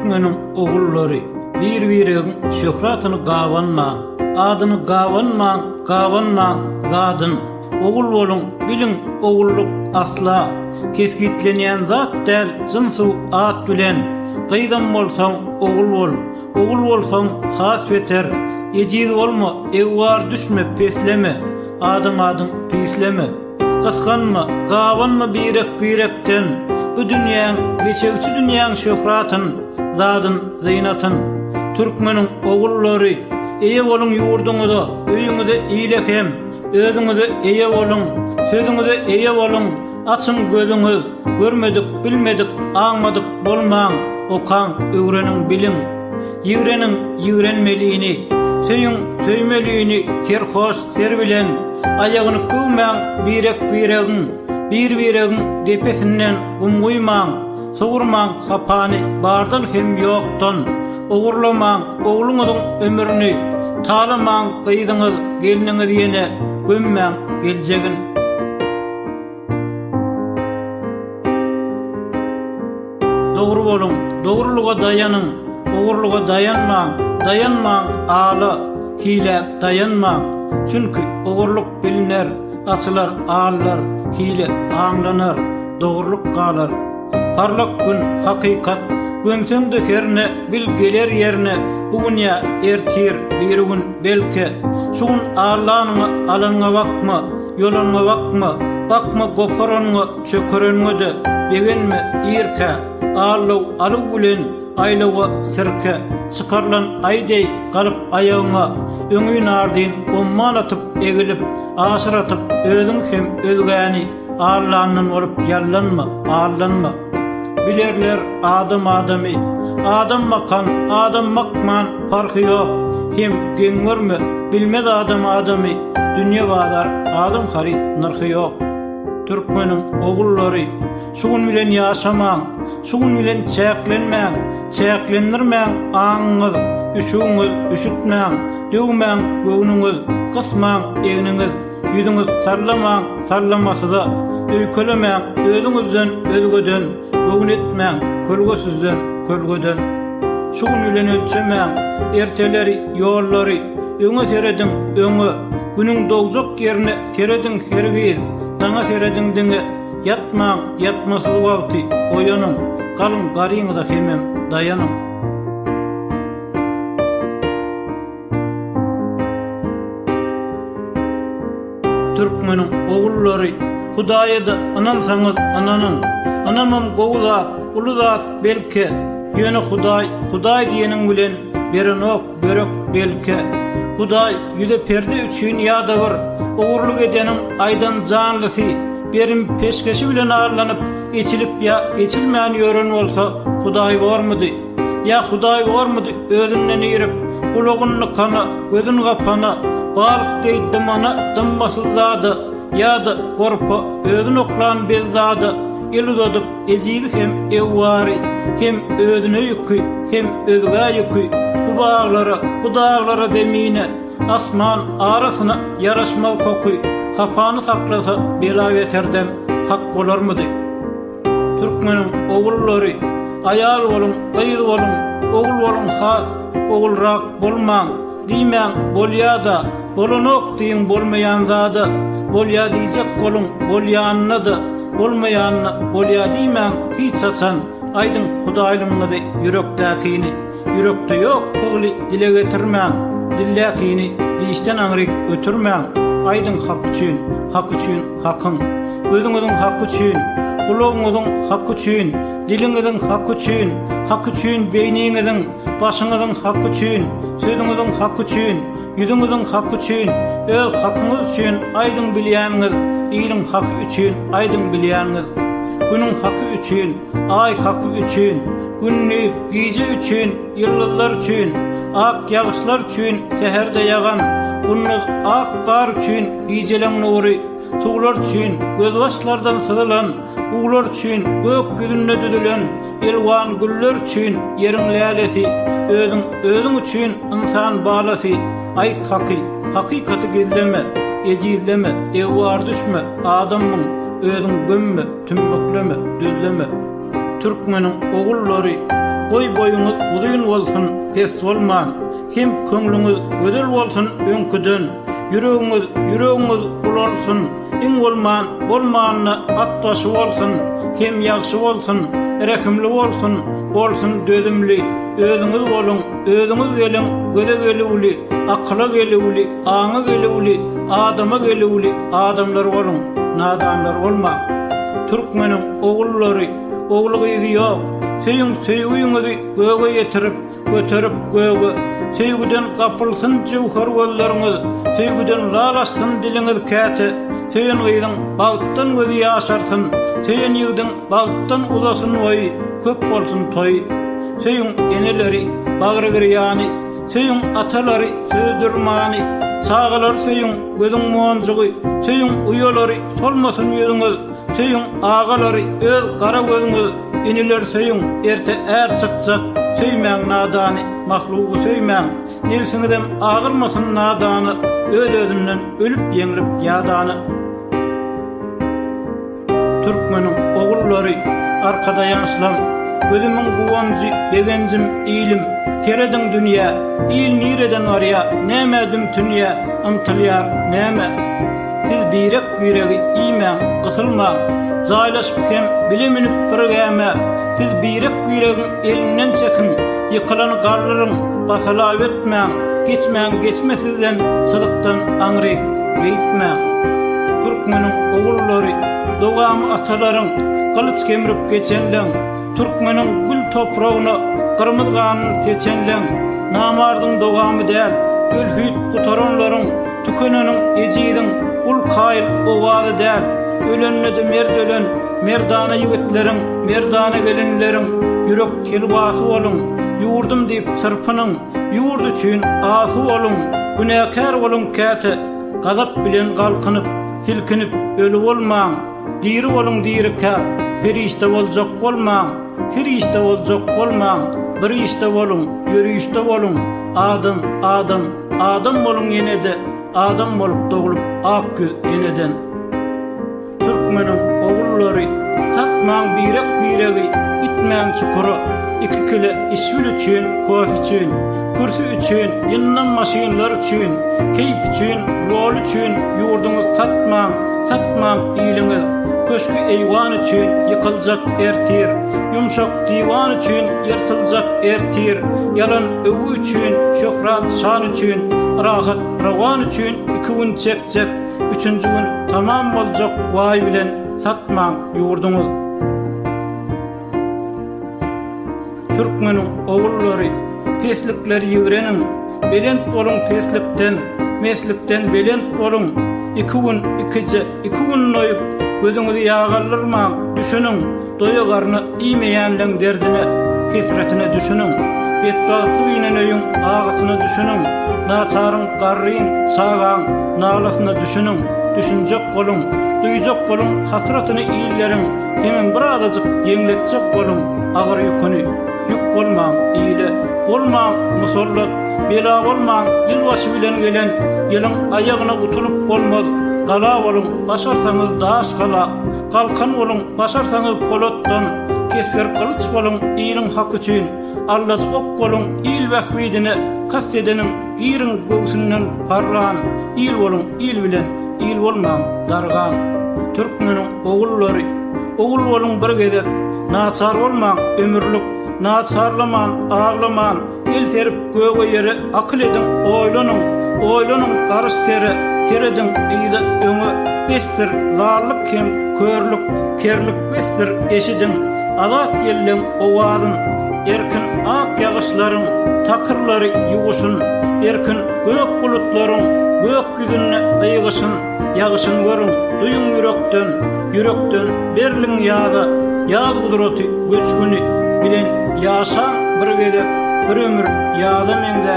Türkmenin ogullary bir-biriň şöhratyny gawanman, adyny gawanman zadyn. Ogul bolun, biliň ogulluk asla keskitlenýän zat däl, jynsu at bilen. Gyýdan bolsaň ogul bol, ogul bolsaň has beter. Ejiz bolma, ewwar düşme, pesleme, adım pisleme. Kıskanma, gawanma birek-birekden. Bu dünýäň, geçegçi dünýäň şöhratyn, zadyn, zynatyn. Türkmenin ogullary, eýe bolun ýurduňyzda, öýüňizde iýlekem, özüňize eýe bolun, sözüňize eýe bolun. Açın gözüňiz, görmedik, bilmedik, aňmadyk bolmaň, okan, öwrenin biliň. Ýigrenin ýigrenmeliğini, söýüň söýmeliğini, serhoş, serbilen, ayagyny kövmäň birek-biregiň, bir-biregiň depesinden gumguýmaň, sowurmaň hapany bardan hem ýokdan, ogurlamaň ogluňyzyň ömürini, talamaň gyýdyňyz geliniňiz ýene gömmäň geljegin. Dogry bolun, dogruluga dayanın, ogurluga dayanmaň, ala, hile dayanmaň. Çünkü ogurluk biliner, açılar, ağlar, hile ağlanar, dogruluk galar. Parlak gün, hakikat, gömseňde herne, bil geler ýerine, bugün ya ertir bir gün belki. Şuň ağlanyňa, alanyňa bakma, ýolaňa bakma goparanyňa, çökereňe de, begenme, ýerke. Ağlaw alyw bilen aylawa sirke, çıkarlan aýdey galyp ayagyňa, öňüň ardyn umman atyp egilip, aşyratyp özüň hem özgäni ağlannan bolup ýallanma. Bilerler adam makman farky ýok. Hem geňörme bilmez adamy, dünýä bazar adam harit narhy ýok. Türkmenin ogullary şuň bilen ýaşamaň, şuň bilen çäklendirmäň aňyňyz, üşüňiz üşütmäň, döwmäň göwnüňiz, gysmaň eňiniňiz, ýüzüňiz sarlamasy-da, öýkelemäň özüňizden özgeden, göwnetmäň kölgeden. Şuň bilen ölçemäň erteleri, ýollary, öňe serediň öňe, günüň dogjak ýerine serediň hergiz. Daňa serediň diňe yatmaň, yatmasy wagty oýanyň, galyň garyňyza hemem dayanyň. Türkmenin ogullary, Hudaýydy anansaňyz ananyň, anamam gowzat, uluzat belki. Ýöne Hudaý diýeniň bilen berenok, börek belki. Hudaý ýüze perde üçin ýadabyr, ogurluk edenim aydan janlysy, berim peşkeşi bilen ağırlanıp, içilip ya içilmeyen ýören bolsa, Hudaý barmydy? Ya Hudaý barmydy? Özünden ýerip, kulagyny kana, gözüni gapana, balyk deýdi mana, dymbasyzlady, ýa-da gorpa, özüni oklan bezzady, el uzadyp, eziýdi hem ewwary, hem özüne ýükü, hem özgä ýükü. Bu dağlara demine, asman arasyna yaraşmal kokuy, hapany saklasa bela ýeterdem, hak bolarmydy? Türkmenin ogullary, ayal bolun, gyýyl bolun, ogul bolun has, ogulrak bolmaň, diýmäň bolýada, bolanok diýiň bolmaýan zady, bolýa diýjek bolun, bolýanyny, bolmaýanyny bolýa diýmäň hiç açan, aýdyň Hudaýlyňyzy ýürekdäkini. Yürekde yok kogly dile getirmäň, dillekini diýişden aňryk ötürmäň. Aýdyň hak üçin hakyň, gözüňiziň hak üçin, gulagyňyzyň hak üçin, diliňiziň hak üçin, beýniňiziň, başyňyzyň hak üçin, sözüňiziň hak üçin, ýüzüňiziň hak üçin, öz hakyňyz üçin aýdyň bilýäniňiz, ýylyň haky üçin aýdyň bilýäniňiz. Günüň haky üçin, ay haky üçin, günni gece üçün, yıldızlar üçün, ak yağışlar üçün, seherde yağan, bunun ak kar üçün, gecelen nuri, tuğlar üçün, gözbaşlardan sıdılan, uğlar üçün, gök gülünne düdülen, elvan güller üçün, yerin lälesi, özün üçün, insan bağlası, ayt hakikati gizleme, ecizleme, ewwar düşme, adamın, özün gömme, tümbükleme, düzleme. Türkmenin ogullary, goy boyuňyz uzun bolsun, pes bolman. Hem köňlüňiz gödel bolsun öňküden. Yüreğiňiz ulolsun, iň bolmanyna atbaşy bolsun. Hem ýagşy bolsun, rekimli bolsun dödümli. Özüňiz bolun, özüňiz geliň, göze gelýuli, akla gelýuli, aňa gelýuli, adama gelýuli, adamlar bolun, nadanlar bolma. Türkmeniň ogullary, ogul gyzy ýok. Seýiň söýgüňizi göge ýetirip, göterip göge. Söýgüden gapylsyn jewher gözleriňiz, söýgüden lalaşsyn diliňiz käte. Söýen gyzyň bagtdan gözi ýaşarsyn, söýen ýigdiň bagtdan uzasyn oý, köp bolsun toý. Söýüň eneleri bagry girýany, söýüň atalary sözdürmani, çağalar söýüň gözüň monjugy, söýüň uyalary solmasyn ýüzüňiz, söýüň agalary öz gara gözüňiz, eneler söýüň erte er çykjak, söýmäň nadany, mahlugy söýmäň, nefsiňizden agyrmasyn nadany, öz-özünden ölüp ýeňilip ýadany. Türkmeniň ogullary arkada ýaşlan, gözümün guwanjy, begencim ilim, terediň dünýä, il nireden arya, näme dümtünýä, ymtylýar näme. Siz birek ýüregi iýmäň, gysylmaň, jaýlaşyp hem bileminip birgäme. Siz birek ýüregiň elinden çekin, ýykylan garlaryň basalap etmäň, geçmesizden çydykdan aňryp beýtmäň. Türkmeniň ogullary, dogamy atalaryň, galyç kemirip geçenleň, Türkmeniň gül topragyna gyrmyzgan seçenleň, namardyň dogamy däl, ölhüt gutaranlaryň, tükeneniň ejidiň, ul kaýyl owazy däl, ölenledi merd ölen, merdana ýigitleriň, merdana gelinleriň, ýürek telbasy bolun, ýurdum diýip çyrpynyň, ýurdu üçin asy bolun, günäkär bolun käte, gazap bilen galkynyp, silkinip ölü bolmaň, diri bolun dirikär, perişte boljak bolmaň, her işte boljak bolmaň, bir işte bolun, ýürüýüşde bolun, adam bolun ýene-de, adam bolup dogulup ak göz eneden. Türkmeniň ogullary, satmaň birek ýüregi, itmäň çukuru, iki kile işbil üçin, kof üçin, kürsü üçin, ýynnan maşinlar üçin, keyp üçin, rol üçin, ýurduňyz satmaň ýylyňyz. Köşkü eýwan üçin ýykyljak ertir, yumşak diwan üçin ýyrtyljak ertir, yalan öwü üçin, şöhrat şan üçin, rahat rawan üçin iki gün çekjek, üçüncü gün tamam boljak waý bilen satmaň ýurduňyz. Türkmeniň ogullary, peslikleri ýigrenin, belent bolun peslikden, meslikden belent bolun, iki gün noýup, gözüňizi ýagallarmaň, düşünüň, doýagarny iýmeýänleň derdine, kesretine düşünüň, betbatlyk inen öýüň agasyna düşünüň, naçaryň garryň, çagaň, nalasyna düşünüň, düşünjek bolun, duýjak bolun hasratyny iýilleriň, hemen bir adadyk ýeňletjek bolun, agyr ýüküni, yük bolmaň, iýle bolmaň, musallat, bela bolmaň, ýylbaşy bilen gelen, ýylyň aýagyna gutulup bolmaz. Gala bolun, başarsaňyz daş gala, galkan bolun, başarsaňyz polatdan, keser kılıç bolun, iýliň hak üçin, allaç ok bolun, iýil wahwidine, kassedeniň girin göwsünden parran, iýil bolun, iýil bilen, iýil bolmaň, dargan. Türkmeniň ogullary, ogul bolun bir gezek, naçar bolmaň, ömürlük, naçarlaman, ağlaman, el serip göge ýere akyl ediň, oýlanyň, garys teredin ýyda öňe bestir, larlyk hem körlük, kerlik bestir eşidin, azat ýelleň owazyn, erkin ak ýagyşlaryň takyrlary ýuguşyn, erkin gök bulutlaryň gök ýüzüne ýygyşyn, ýagyşyn görüň, duýun ýürekden berliň ýaza, ýaz gudraty göçgüni bilen ýaşa bir gezek, bir ömür ýaza meňde,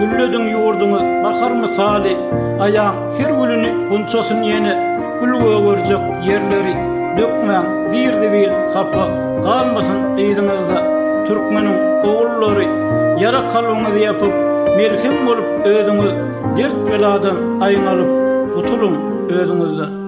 gülledin ýurduňyz bahar misaly, ayaň her gülüni gunçasyn ýene gül görjek ýerleri dökmäň, zirdi bil hapa galmasyn eýdiňizde. Türkmeniň ogullary, ýara kalbyňyzy ýapyp, melhem bolup özüňiz dert beladan aýnalyp, gutulun özüňizde.